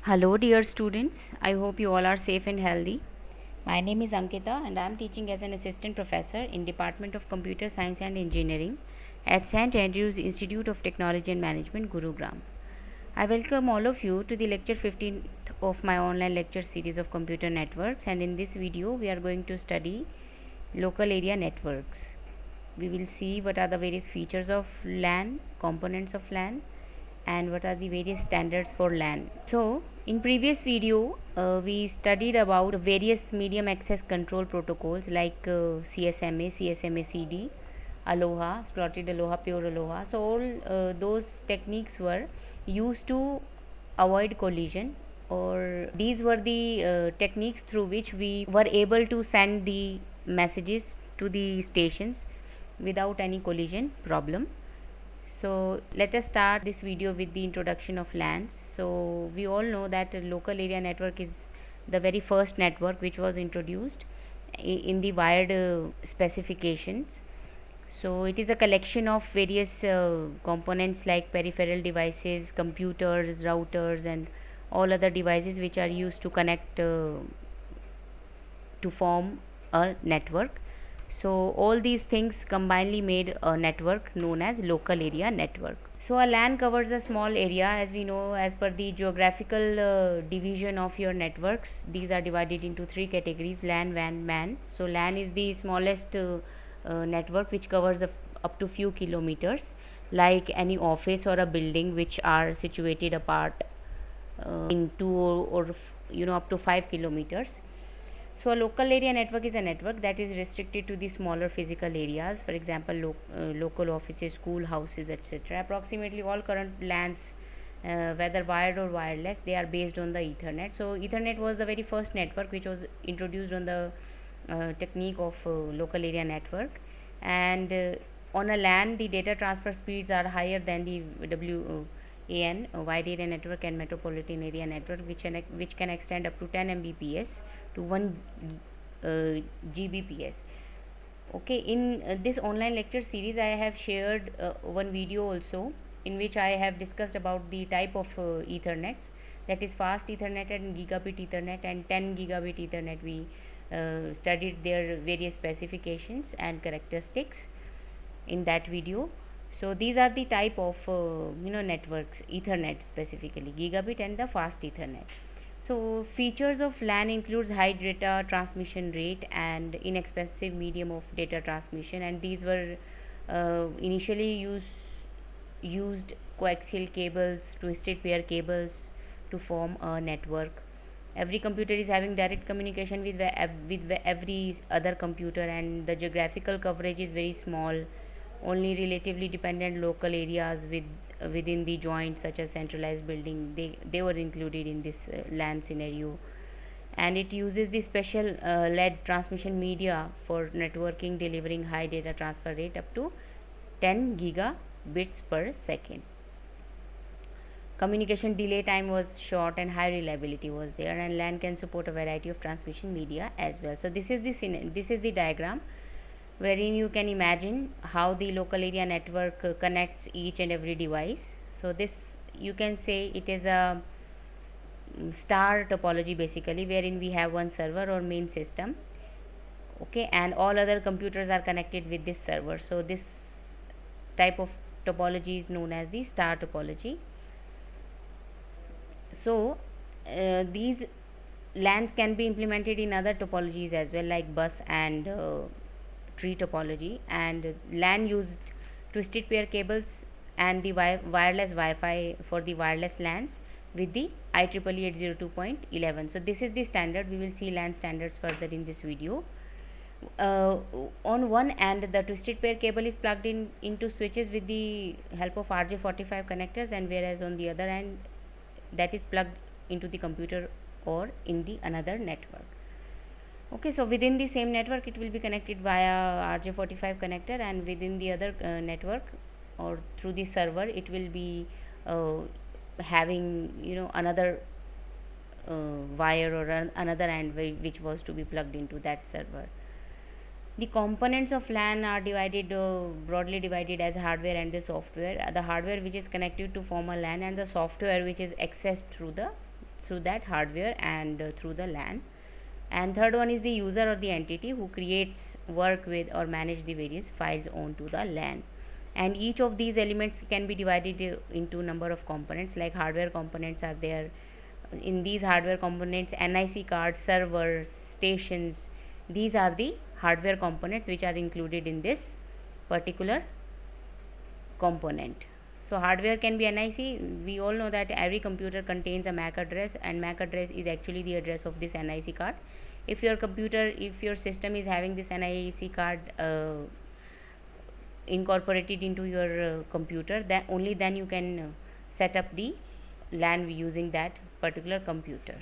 Hello, dear students. I hope you all are safe and healthy. My name is Ankita, and I am teaching as an assistant professor in Department of Computer Science and Engineering at St. Andrews Institute of Technology and Management, Gurugram. I welcome all of you to the lecture 15th of my online lecture series of computer networks, and in this video we are going to study local area networks. We will see what are the various features of LAN, components of LAN, and what are the various standards for LAN. So in previous video we studied about various medium access control protocols like CSMA, CSMA-CD, Aloha, slotted Aloha, pure Aloha. So all those techniques were used to avoid collision, or these were the techniques through which we were able to send the messages to the stations without any collision problem. So let us start this video with the introduction of LANs. So we all know that a local area network is the very first network which was introduced in the wired specifications. So it is a collection of various components like peripheral devices, computers, routers, and all other devices which are used to connect to form a network. So all these things combinedly made a network known as local area network. So a LAN covers a small area, as we know, as per the geographical division of your networks. These are divided into three categories: LAN, WAN, MAN. So LAN is the smallest network which covers up to few kilometers, like any office or a building which are situated apart in two or up to 5 kilometers. So a local area network is a network that is restricted to the smaller physical areas, for example local offices, school houses, etc. Approximately all current LANs, whether wired or wireless, they are based on the Ethernet. So Ethernet was the very first network which was introduced on the technique of local area network. And on a LAN, the data transfer speeds are higher than the WAN, wide area network, and metropolitan area network, which can extend up to 10 Mbps to 1 Gbps. Okay, in this online lecture series I have shared one video also, in which I have discussed about the type of Ethernets, that is fast Ethernet and gigabit Ethernet and 10 gigabit Ethernet. We studied their various specifications and characteristics in that video. So these are the type of networks, Ethernet specifically, gigabit and the fast Ethernet. So features of LAN includes high data transmission rate and inexpensive medium of data transmission, and these were initially used coaxial cables, twisted pair cables to form a network. Every computer is having direct communication with every other computer, and the geographical coverage is very small. Only relatively dependent local areas within the joint, such as centralized building, they were included in this LAN scenario. And it uses the special LED transmission media for networking, delivering high data transfer rate up to 10 gigabits per second. Communication delay time was short and high reliability was there, and LAN can support a variety of transmission media as well. So this is the diagram wherein you can imagine how the local area network connects each and every device. So this, you can say, it is a star topology basically, wherein we have one server or main system, okay, and all other computers are connected with this server. So this type of topology is known as the star topology. So these LANs can be implemented in other topologies as well, like bus and tree topology. And LAN used twisted pair cables and the wireless Wi-Fi for the wireless LANs with the IEEE 802.11. So this is the standard. We will see LAN standards further in this video. On one end, the twisted pair cable is plugged into switches with the help of RJ45 connectors, and whereas on the other end, that is plugged into the computer or in the another network. Okay, so within the same network it will be connected via RJ45 connector, and within the other network or through the server it will be having another wire or another end which was to be plugged into that server. The components of LAN are broadly divided as hardware and the software. The hardware which is connected to form a LAN, and the software which is accessed through the through that hardware and through the LAN. And third one is the user or the entity who creates, work with or manage the various files onto the LAN. And each of these elements can be divided into number of components. Like hardware components are there. In these hardware components, NIC cards, servers, stations, these are the hardware components which are included in this particular component. So hardware can be NIC. We all know that every computer contains a MAC address, and MAC address is actually the address of this NIC card. If your system is having this NIC card incorporated into your computer, then only then you can set up the LAN using that particular computer.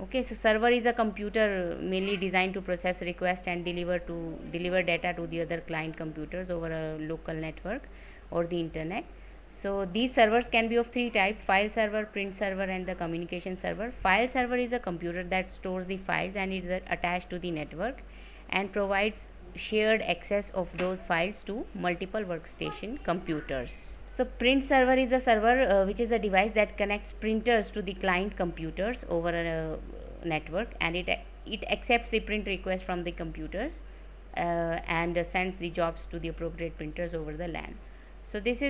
Okay, so server is a computer mainly designed to process request and deliver data to the other client computers over a local network or the internet. So these servers can be of three types: file server, print server, and the communication server. File server is a computer that stores the files and is attached to the network and provides shared access of those files to multiple workstation computers. So print server is a server which is a device that connects printers to the client computers over a network, and it accepts the print request from the computers and sends the jobs to the appropriate printers over the LAN. So these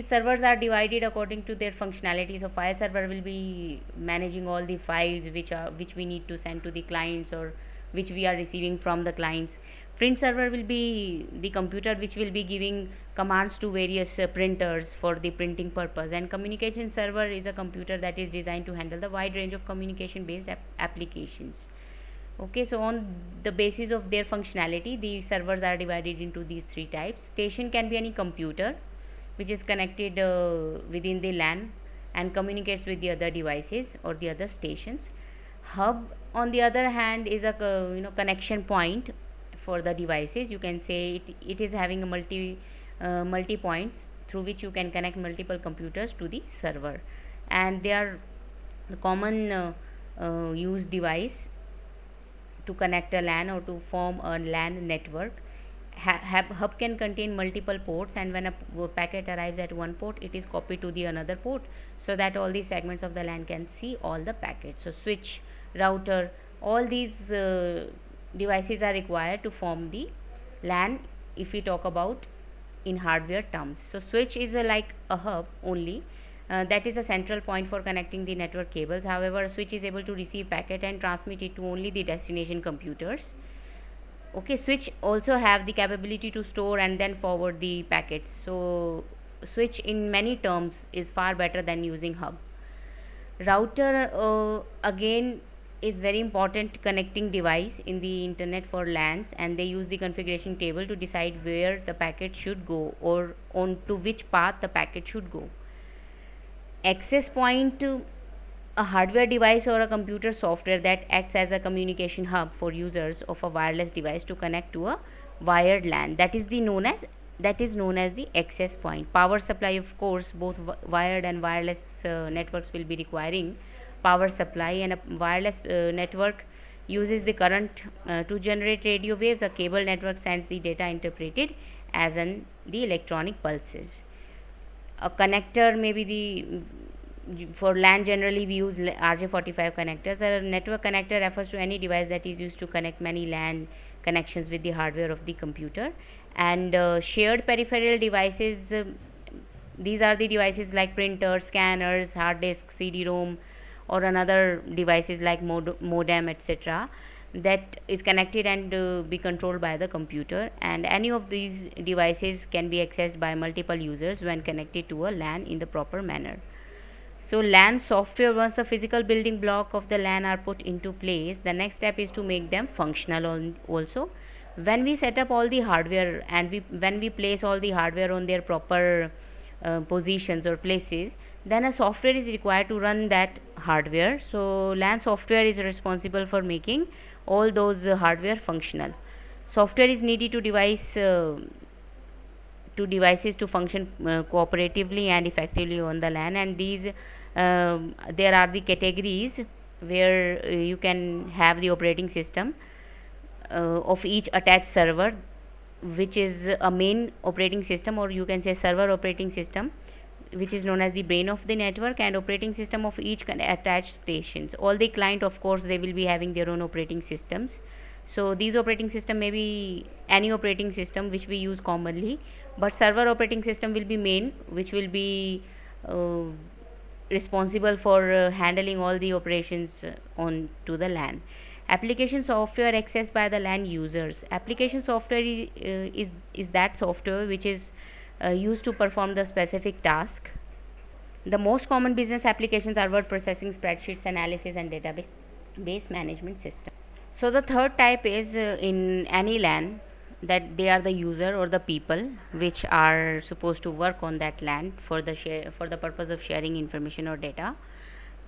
servers are divided according to their functionality. So file server will be managing all the files which we need to send to the clients or which we are receiving from the clients. Print server will be the computer which will be giving commands to various printers for the printing purpose. And communication server is a computer that is designed to handle the wide range of communication based applications. Okay, so on the basis of their functionality, the servers are divided into these three types. Station can be any computer which is connected within the LAN and communicates with the other devices or the other stations. Hub, on the other hand, is a connection point for the devices. You can say it is having a multi points through which you can connect multiple computers to the server, and they are the common used device to connect a LAN or to form a LAN network. Hub can contain multiple ports, and when a packet arrives at one port, it is copied to the another port so that all the segments of the LAN can see all the packets. So switch, router, all these devices are required to form the LAN if we talk about in hardware terms. So switch is like a hub only. That is a central point for connecting the network cables. However, a switch is able to receive packet and transmit it to only the destination computers. Okay, switch also have the capability to store and then forward the packets. So switch in many terms is far better than using hub. Router again is very important connecting device in the internet for LANs, and they use the configuration table to decide where the packet should go or on to which path the packet should go. Access point, a hardware device or a computer software that acts as a communication hub for users of a wireless device to connect to a wired LAN. That is known as the access point. Power supply, of course, both wired and wireless networks will be requiring power supply, and a wireless network uses the current to generate radio waves. A cable network sends the data interpreted as the electronic pulses. A connector may be for LAN generally we use RJ45 connectors. A network connector refers to any device that is used to connect many LAN connections with the hardware of the computer. And shared peripheral devices, these are the devices like printers, scanners, hard disk, CD-ROM, or another devices like modem, etc., that is connected and be controlled by the computer, and any of these devices can be accessed by multiple users when connected to a LAN in the proper manner. So LAN software, once the physical building block of the LAN are put into place, the next step is to make them functional also. When we set up all the hardware and when we place all the hardware on their proper positions or places, then a software is required to run that hardware. So LAN software is responsible for making all those hardware functional. Software is needed to devices to function cooperatively and effectively on the LAN, and these there are the categories where you can have the operating system of each attached server, which is a main operating system, or you can say server operating system, which is known as the brain of the network, and operating system of each attached stations. All the client, of course, they will be having their own operating systems. So these operating system may be any operating system which we use commonly, but server operating system will be main, which will be responsible for handling all the operations on to the LAN. Application software accessed by the LAN users. Application software is that software which is used to perform the specific task. The most common business applications are word processing, spreadsheets, analysis, and database management system. So the third type is in any LAN, that they are the user or the people which are supposed to work on that LAN for the purpose of sharing information or data.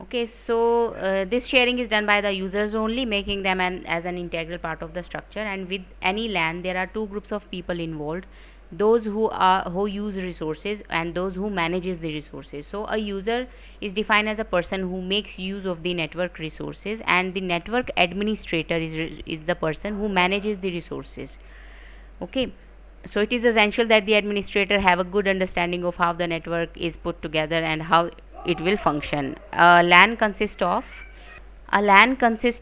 Okay, so this sharing is done by the users only, making them as an integral part of the structure. And with any LAN, there are two groups of people involved: those who use resources and those who manages the resources. So a user is defined as a person who makes use of the network resources, and the network administrator is the person who manages the resources. Okay, so it is essential that the administrator have a good understanding of how the network is put together and how it will function. A LAN consists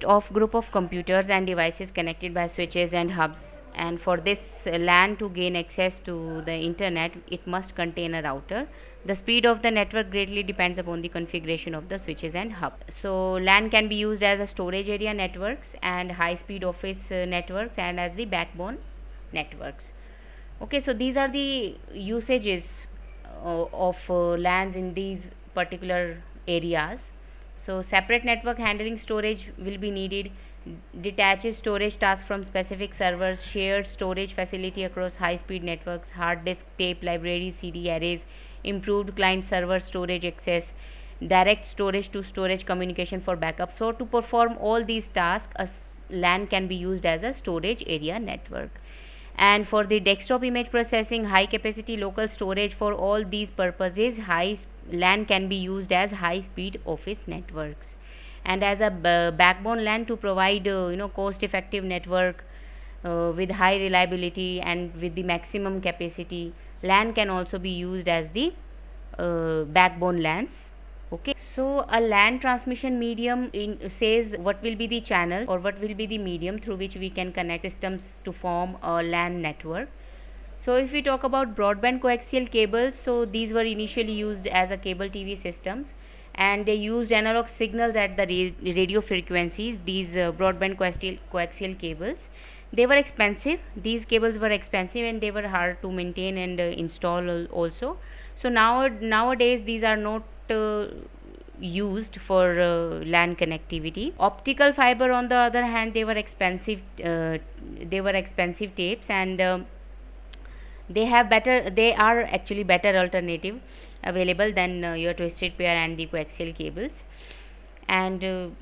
of group of computers and devices connected by switches and hubs, and for this LAN to gain access to the internet, it must contain a router. The speed of the network greatly depends upon the configuration of the switches and hub. So LAN can be used as a storage area networks and high speed office networks, and as the backbone networks. Okay, so these are the usages of LANs in these particular areas. So separate network handling storage will be needed, detaches storage tasks from specific servers, shared storage facility across high speed networks, hard disk, tape libraries, CD arrays, improved client server storage access, direct storage to storage communication for backup. So to perform all these tasks, a LAN can be used as a storage area network. And for the desktop image processing, high capacity local storage, for all these purposes, LAN can be used as high speed office networks. And as a backbone LAN to provide cost effective network with high reliability and with the maximum capacity, LAN can also be used as the backbone LANs. Okay, so a LAN transmission medium says what will be the channel or what will be the medium through which we can connect systems to form a LAN network. So if we talk about broadband coaxial cables, so these were initially used as a cable TV systems, and they used analog signals at the radio frequencies. These broadband coaxial cables, they were expensive. These cables were expensive and they were hard to maintain and install also. So nowadays these are not used for LAN connectivity. Optical fiber, on the other hand, they were expensive tapes, and they are actually better alternative available than your twisted pair and the coaxial cables, and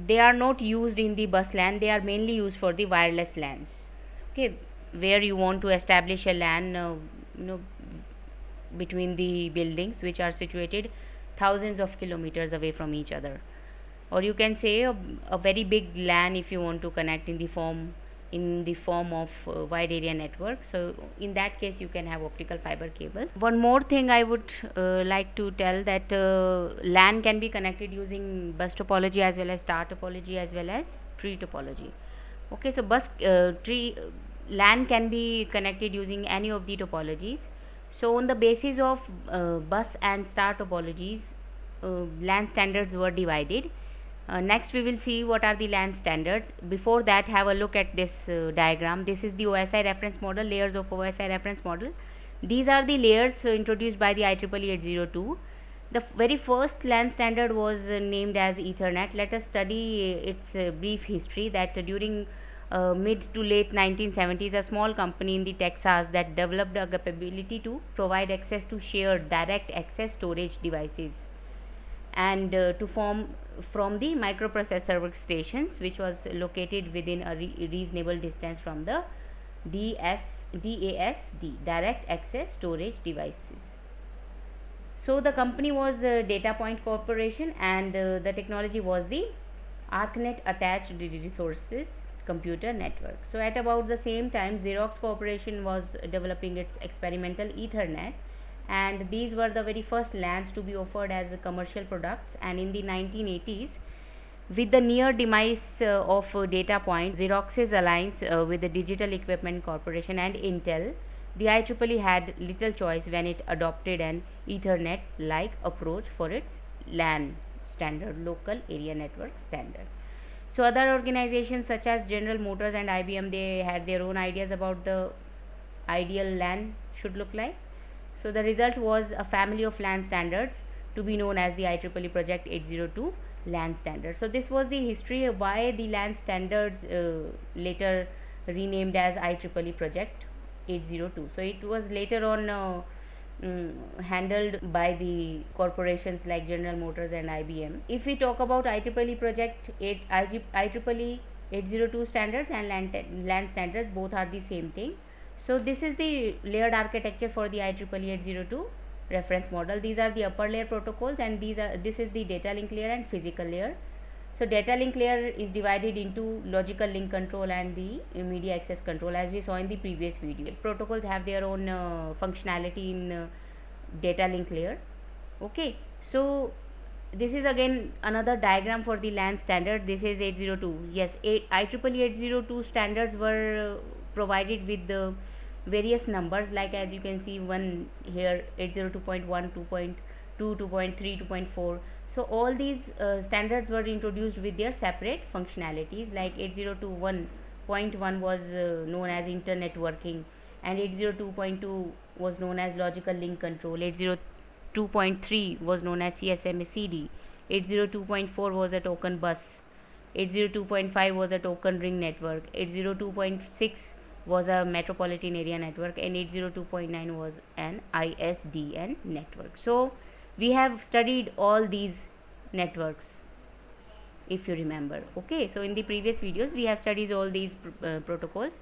they are not used in the bus LAN. They are mainly used for the wireless LANs. Okay, where you want to establish a LAN between the buildings which are situated thousands of kilometers away from each other, or you can say a very big LAN if you want to connect in the form of wide area network. So in that case you can have optical fiber cables. One more thing I would like to tell, that LAN can be connected using bus topology as well as star topology as well as tree topology. Okay, so LAN can be connected using any of the topologies. So on the basis of bus and star topologies, LAN standards were divided. Next we will see what are the LAN standards. Before that, have a look at this diagram. This is the OSI reference model, layers of OSI reference model. These are the layers introduced by the IEEE 802. The very first LAN standard was named as Ethernet. Let us study its brief history. That during mid to late 1970s, a small company in the Texas that developed a capability to provide access to shared direct access storage devices, and to form from the microprocessor workstations, which was located within a reasonable distance from the DASD, direct access storage devices. So the company was Data Point Corporation, and the technology was the ARCnet attached resources computer network. So at about the same time, Xerox Corporation was developing its experimental Ethernet, and these were the very first LANs to be offered as commercial products. And in the 1980s, with the near demise of Data Point, Xerox's alliance with the Digital Equipment Corporation and Intel, the IEEE had little choice when it adopted an Ethernet-like approach for its LAN standard, local area network standard. So other organizations such as General Motors and IBM, they had their own ideas about the ideal LAN should look like. So the result was a family of LAN standards to be known as the IEEE Project 802 LAN standard. So this was the history of why the LAN standards later renamed as IEEE Project 802. So it was later on handled by the corporations like General Motors and IBM. If we talk about IEEE Project 8, IEEE 802 standards and LAN standards, both are the same thing. So this is the layered architecture for the IEEE 802 reference model. These are the upper layer protocols, and this is the data link layer and physical layer. So data link layer is divided into logical link control and the media access control, as we saw in the previous video. Protocols have their own functionality in data link layer. Okay, so this is again another diagram for the LAN standard. This is 802. Yes, IEEE 802 standards were provided with the various numbers, like as you can see, one here 802.1, 2.2, 2.3, 2.4. So all these standards were introduced with their separate functionalities. Like 802.1 was known as internet working, and 802.2 was known as logical link control. 802.3 was known as CSMA CD. 802.4 was a token bus. 802.5 was a token ring network. 802.6 was a metropolitan area network, and 802.9 was an ISDN network. So we have studied all these networks, if you remember. Okay, so in the previous videos we have studied all these protocols.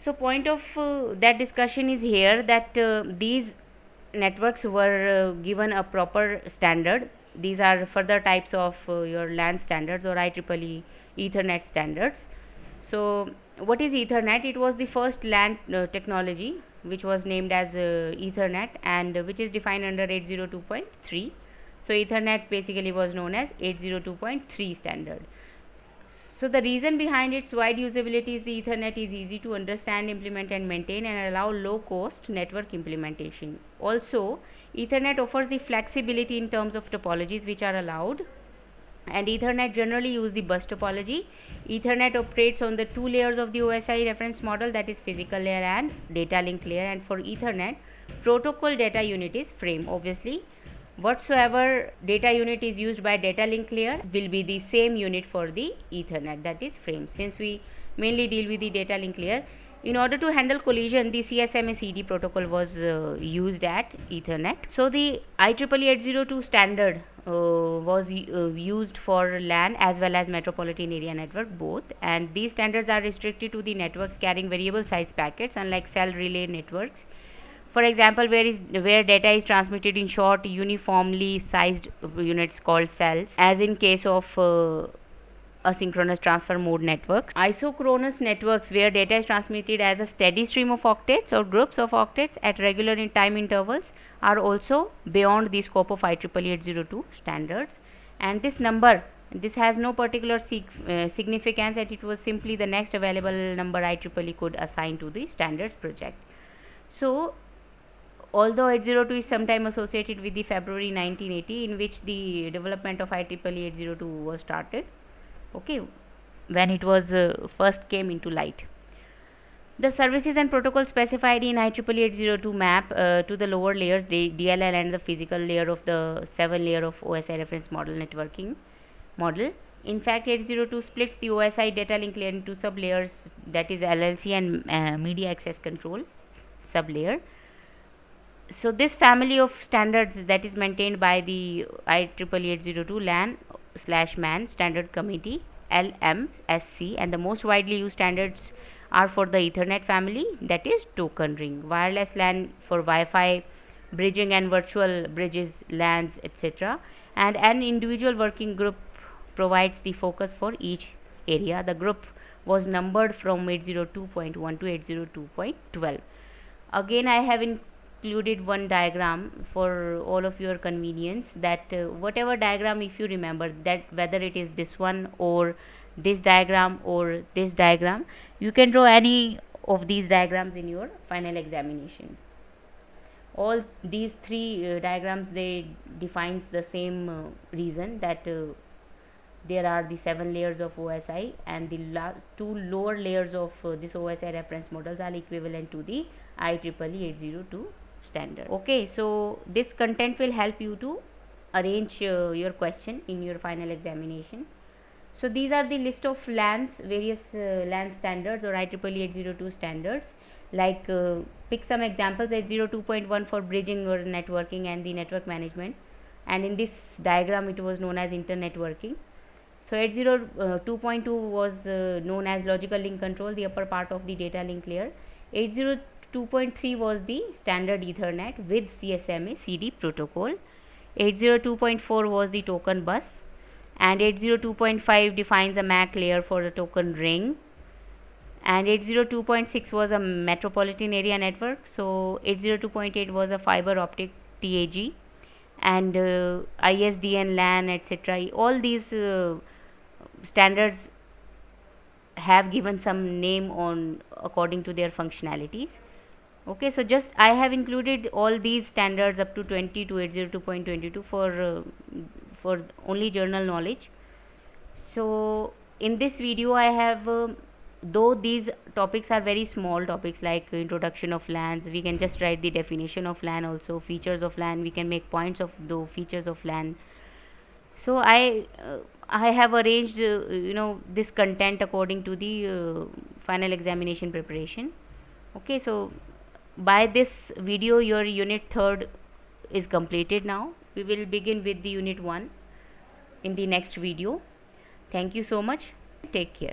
So point of that discussion is here that these networks were given a proper standard. These are further types of your LAN standards or IEEE Ethernet standards. So what is Ethernet? It was the first LAN technology which was named as Ethernet, and which is defined under 802.3. So Ethernet basically was known as 802.3 standard. So the reason behind its wide usability is the Ethernet is easy to understand, implement and maintain, and allow low cost network implementation. Also, Ethernet offers the flexibility in terms of topologies which are allowed, and Ethernet generally use the bus topology. Ethernet operates on the two layers of the OSI reference model, that is physical layer and data link layer, and for Ethernet, protocol data unit is frame. Obviously, whatsoever data unit is used by data link layer will be the same unit for the Ethernet, that is frame. Since we mainly deal with the data link layer, in order to handle collision, the CSMA CD protocol was used at Ethernet. So the IEEE 802 standard was used for LAN as well as metropolitan area network both, and these standards are restricted to the networks carrying variable size packets, unlike cell relay networks. For example, where data is transmitted in short uniformly sized units called cells, as in case of asynchronous transfer mode networks. Isochronous networks, where data is transmitted as a steady stream of octets or groups of octets at regular time intervals, are also beyond the scope of IEEE 802 standards. And this number, this has no particular significance, and it was simply the next available number IEEE could assign to the standards project. So although 802 is sometime associated with the February 1980, in which the development of IEEE 802 was started, okay, when it was first came into light. The services and protocols specified in IEEE 802 map to the lower layers, the DLL and the physical layer of the 7 layer of OSI reference model networking model. In fact, 802 splits the OSI data link layer into sub layers, that is LLC and media access control sub layer. So this family of standards that is maintained by the IEEE 802 LAN/MAN standard committee, LMSC, and the most widely used standards are for the Ethernet family, that is token ring, wireless LAN for Wi-Fi, bridging and virtual bridges, LANs, etc. And an individual working group provides the focus for each area. The group was numbered from 802.1 to 802.12. Again, I have included one diagram for all of your convenience, that whatever diagram, if you remember, that whether it is this one or this diagram or this diagram, you can draw any of these diagrams in your final examination. All these three diagrams, they defines the same reason, that there are the 7 layers of OSI, and the two lower layers of this OSI reference models are equivalent to the IEEE 802 standard. Okay, so this content will help you to arrange your question in your final examination. So these are the list of LANs, various LAN standards or IEEE 802 standards. Like pick some examples. 802.1 for bridging or networking and the network management, and in this diagram it was known as internetworking. So 802.2 was known as logical link control, the upper part of the data link layer. 802.3 was the standard Ethernet with CSMA CD protocol. 802.4 was the token bus, and 802.5 defines a MAC layer for the token ring, and 802.6 was a metropolitan area network. So 802.8 was a fiber optic TAG, and ISDN LAN, etc. All these standards have given some name on according to their functionalities. Okay, so just I have included all these standards up to 20 to 802.22 for only general knowledge. So in this video I have though these topics are very small topics, like introduction of LANs, we can just write the definition of LAN, also features of LAN, we can make points of the features of LAN. So I have arranged this content according to the final examination preparation. Okay, so by this video your unit 3rd is completed. Now we will begin with the unit 1 in the next video. Thank you so much. Take care.